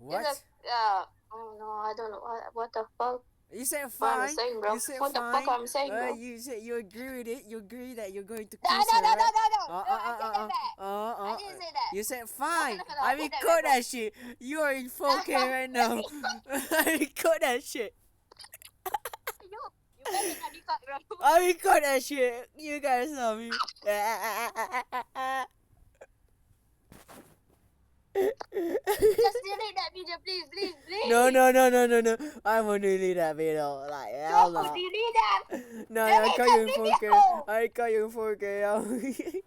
It's What? oh no, I don't know what the fuck. You said What I'm fine. saying, bro? You said What the fuck fine. I'm saying, bro? You said you agree with it. You agree that you're going to No, kiss no, her, no, no, right? no, no, Uh, no! uh, I uh, take uh, that back. I uh. didn't say that. You said No, fine. no, no, I I take that back, record bro. that shit. You are in No, 4K right now. I record that shit. you better not record, bro. I record that shit. You guys know me. Just delete that video, please, please, No, please. no, no, no, no, no. I won't delete that video. Like, No, hell no. delete that. No, I Delete call that you in 4K. video. I call you in 4K.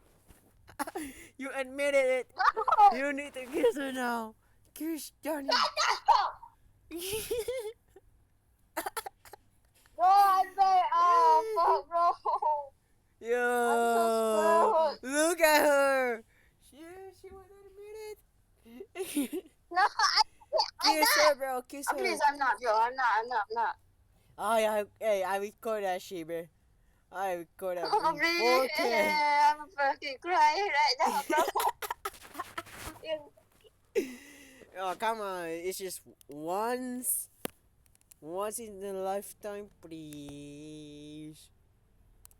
You admitted it. No, You need to kiss her now. Kiss Johnny. no. No, I say, oh, fuck, bro. I'm so Yo, screwed. look at her. She won't admit it. No, I'm Kiss not. her, bro. Kiss Oh, please, her. I'm not, bro. I'm not. Oh yeah, hey, I record that shit, bro. I record that Oh, in please. 4K. I'm fucking crying right now, bro. Oh, come on. It's just once. Once in a lifetime, please.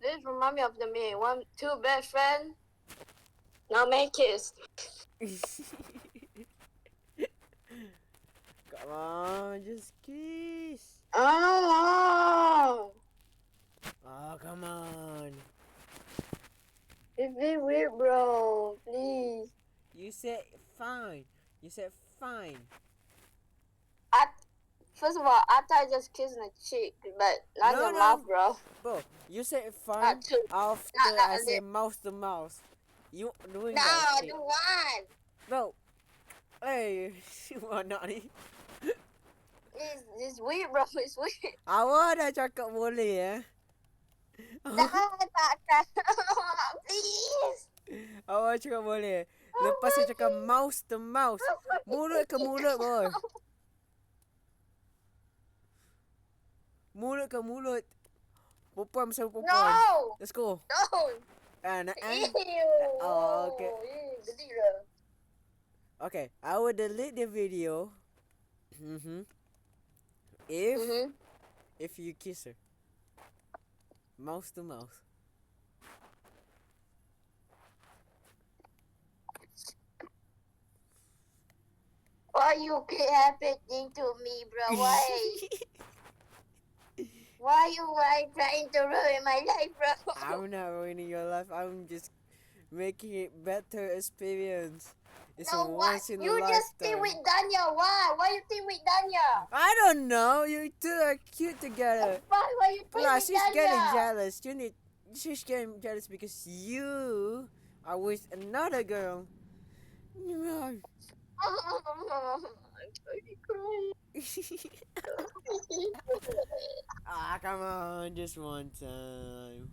This remind me of the meme. Two best friends. Now make kiss. Come on, just kiss. Oh, Oh, come on. it's been weird, bro. Please. You said fine. You said fine. First of all, I thought I just kissing the cheek, but not No, your no. mouth, bro. Bro, you said fine Not two. after Not I a said lip. mouth to mouth. You doing No, that shit. the one. Bro, hey, you are naughty. It's weird, bro. It's weird. Awak dah cakap boleh Dah tak. Please. Awak cakap boleh. Lepas saya cakap mouse to mouse. Mulut ke mulut, boy. Mulut ke mulut. Perempuan bersama perempuan. No. Let's go. No. Anak Ew. Oh, okay. Gede lah. Okay, I will delete the video. If you kiss her. Mouse to mouse. Why you keep happening to me, bro? Why? Why you trying to ruin my life, bro? I'm not ruining your life. I'm just making it better experience. It's a No, what? once in a You just stay lifetime. with Danya. Why? Why you stay with Danya? I don't know. You two are cute together. Why you stay Plus, with she's getting Danya? jealous. She's getting jealous because you are with another girl. No. I'm fucking crying. Come on, just one time.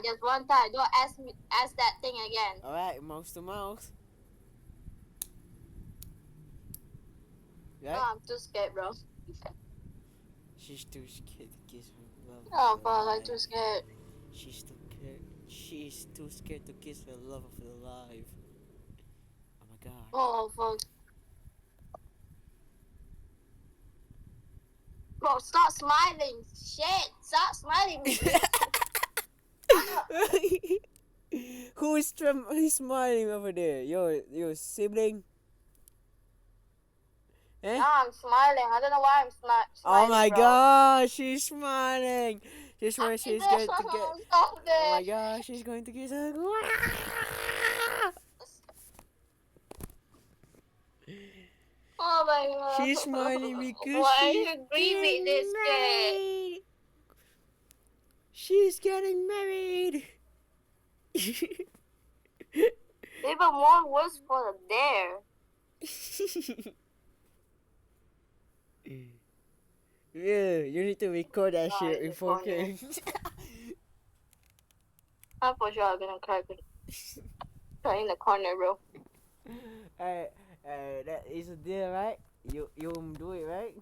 Just one time. Don't ask that thing again. Alright, mouse to mouse. Right? No, I'm too scared, bro. She's too scared to kiss her love. Oh, fuck, I'm too scared. She's too scared to kiss her love of her life. Oh my god. Oh, fuck. Bro, stop smiling. Shit, stop smiling. Who's smiling over there? Your sibling? Eh? No, I'm smiling. I don't know why I'm smiling. Oh my bro. gosh, she's smiling. She's going to get. Stop Oh my it. gosh, she's going to kiss her. Oh my god. She's smiling because why are she's you grieving this kid? married. She's getting married. Even more worse for the dare. Yeah, you need to record that No, shit in it's 4K. I'm for sure I'm gonna cry in the corner, bro. That is a deal, right? You do it, right?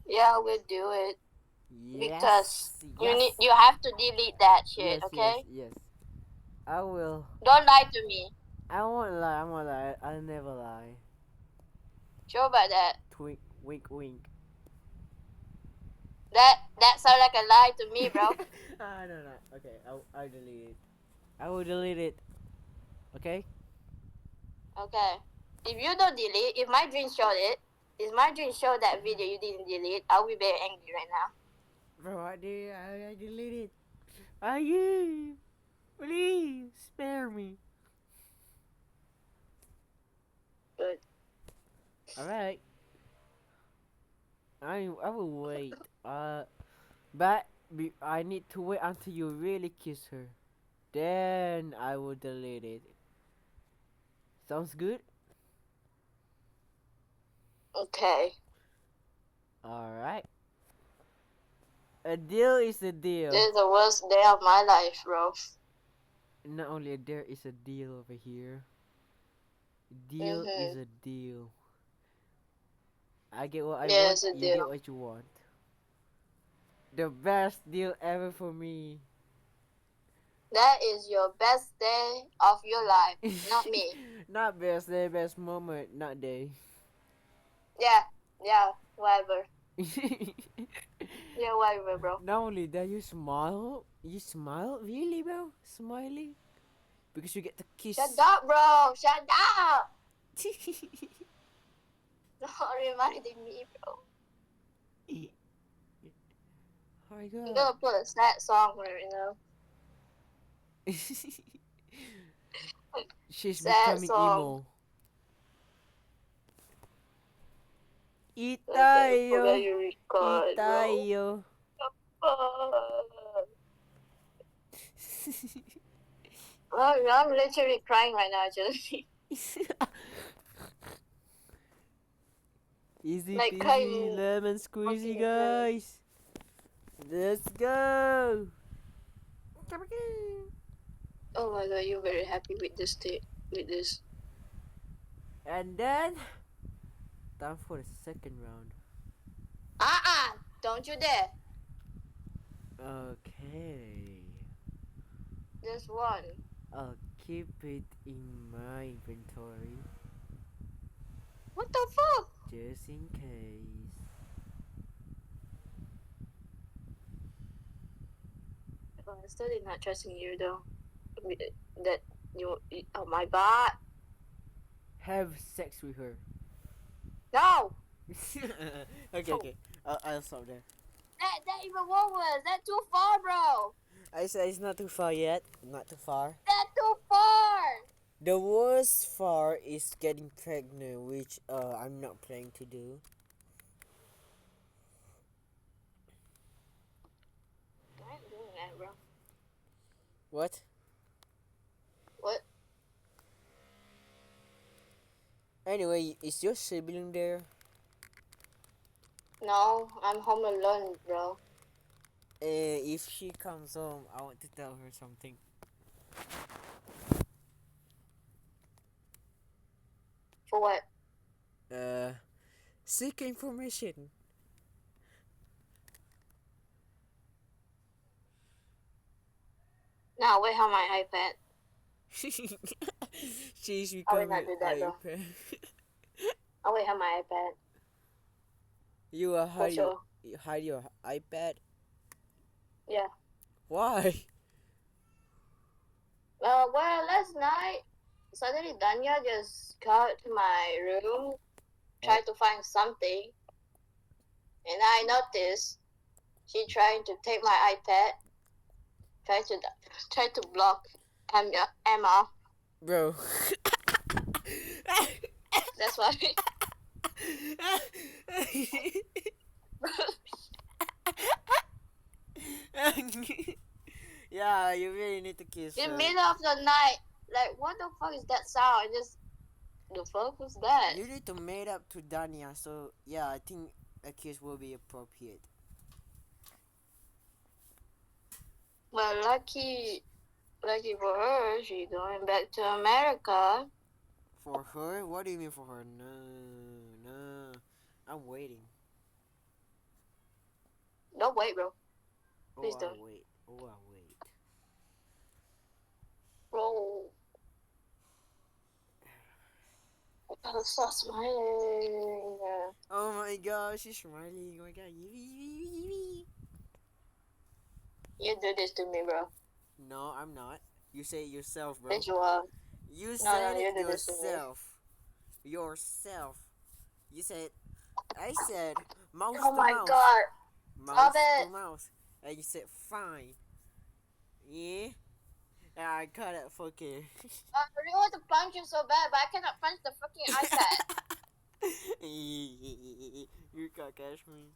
Yeah, we'll do it. Yes. Because you have to delete that shit, Yes, okay? yes. I will. Don't lie to me. I won't lie. I'll never lie. Sure about that? Twink, wink, wink. That sounds like a lie to me, bro. No, no. Okay, I'll delete it. I will delete it. Okay? Okay. If you don't delete, if my dream showed it, if my dream showed that video you didn't delete, I'll be very angry right now. Bro, I did. I deleted it. Are you? Please spare me. Good. Alright. I will wait. But I need to wait until you really kiss her. Then I will delete it. Sounds good? Okay. Alright. A deal is a deal. This is the worst day of my life, bro. Not only there is a deal over here. Deal is a deal. I get what I Yeah, want, it's a you get deal. what you want. The best deal ever for me. That is your best day of your life, not me. Not best day, best moment, not day. Yeah, whatever. Yeah, whatever, bro. Not only that, you smile. You smile? Really, bro? Smiling? Because you get to kiss. Shut up, bro. Shut up. Don't reminding me, bro. Oh my I'm god. gonna put a sad song right now. She's Sad becoming song. emo. Okay, Itayo. forget you record, bro. Itayo. I'm literally crying right now, actually. Easy Like peasy, crying. lemon squeezy, Okay, guys. Let's go. Oh my god, you're very happy with this with this. And then, time for the second round. Don't you dare. Okay. This one. I'll keep it in my inventory What the fuck? just in case. I'm still not trusting you though. That you. Oh my god. Have sex with her. No. Okay. I'll stop there. That even worse. That's too far, bro. I said it's not too far yet. Not too far. That's too far. The worst far is getting pregnant, which I'm not planning to do. I ain't doing that, bro. What? What? Anyway, is your sibling there? No, I'm home alone, bro. If she comes home, I want to tell her something. For what? Seek information. No, wait, on my iPad. She's I will becoming not do that, though. iPad. I'll wait on my iPad. You will For sure. hide your iPad? Yeah. Why? Well, last night, suddenly Danya just got to my room, tried to find something, and I noticed she trying to take my iPad, try to block Emma. Bro. That's why. Yeah, you really need to kiss In her. the middle of the night, like what the fuck is that sound? The fuck was that? You need to mate up to Dania, so yeah, I think a kiss will be appropriate. Well, lucky for her, she's going back to America. For her? What do you mean for her? No. I'm waiting. Don't wait, bro. Please don't. I'll wait. I'll wait. Bro. Stop smiling. my god, she's smiling. Oh my god. You do this to me, bro. No, I'm not. You say it yourself, bro. Yes, you are. You No, said you it do this to me. yourself. You said, I said, mouse Oh to my mouse. god. Mouse Stop to it. mouse. And you said, fine. Yeah? Yeah, I got it, fucking. I really want to punch you so bad, but I cannot punch the fucking iPad. You can't catch me.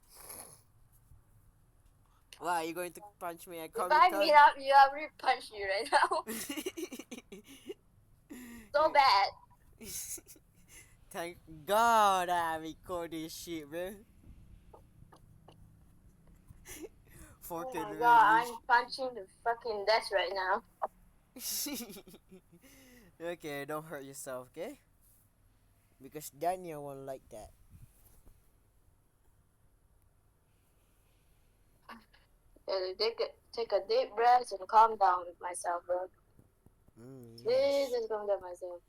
Why, are you going to punch me at If Comic I Con? meet up you, I'll really punch you right now. So bad. Thank God I record this shit, bro. Oh Fucking my god, really. I'm punching the fucking desk right now. Okay, don't hurt yourself, okay? Because Daniel won't like that. Take a deep breath and calm down with myself, bro. Yes. Please just calm down myself.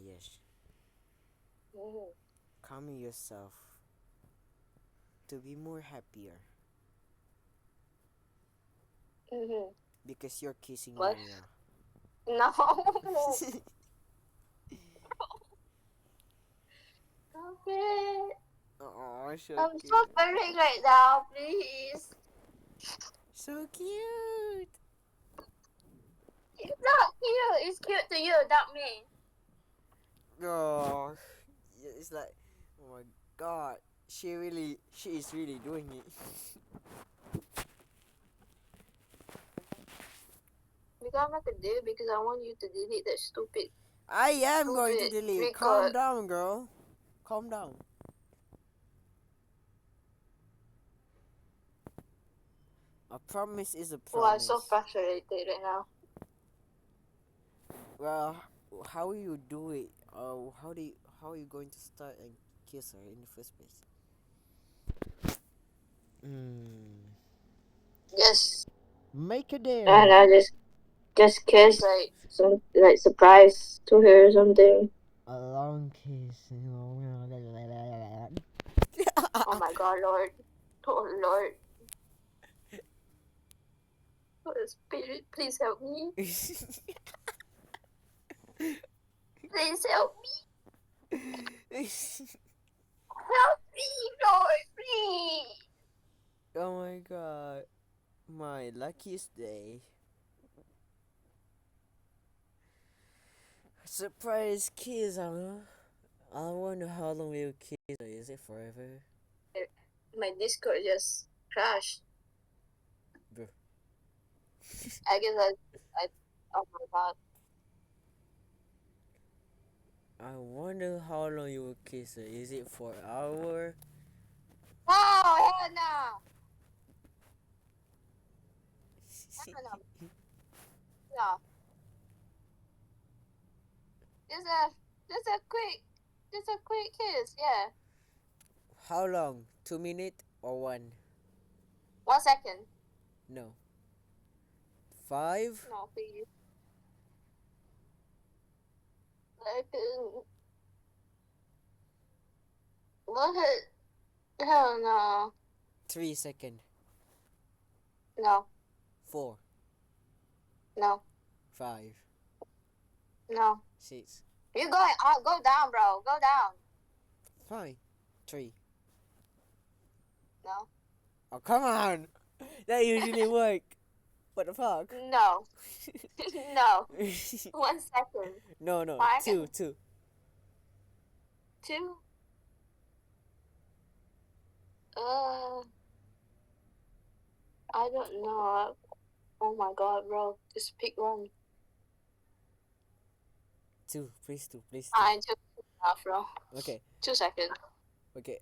Yes. Mm-hmm. Calm yourself to be more happier. Mm-hmm. Because you're kissing What? Daniel. No. Stop it. Oh, so I'm cute. suffering right now, please. So cute. It's not cute. It's cute to you, not me. Oh, it's like, oh my god, she is really doing it. Because I'm not gonna do it because I want you to delete that stupid. I am going to Stupid delete. record. Calm down, girl. Calm down. A promise is a Oh, I'm promise. so frustrated right now. Well, how will you do it? How are you going to start and kiss her in the first place? Yes. Make a deal. And I just kiss like some like surprise to her or something. A long kiss. Oh my god, Lord. Oh Lord. Holy Spirit, please help me. Please help me. Help me, Lord, please. Oh my god. My luckiest day. Surprise kiss, huh? I wonder how long we'll kiss her. Is it forever? My Discord just crashed. Bro. I guess I oh my god. I wonder how long you will kiss her. Is it for an hour? Oh hell no. No. Just a quick kiss, yeah. How long? 2 minutes or 1? 1 second. No. 5? No, please. Like, what? Hell no. 3 seconds. No. 4. No. 5. No. 6. You going out? Go down, bro. Go down. Fine. 3. No. Oh, come on! That usually work. What the fuck? No. No. 1 second. No. 2. 2. I don't know. Oh my god, bro. Just pick one. 2. Please 2. Please 2. I took enough, bro. Okay. 2 seconds. Okay.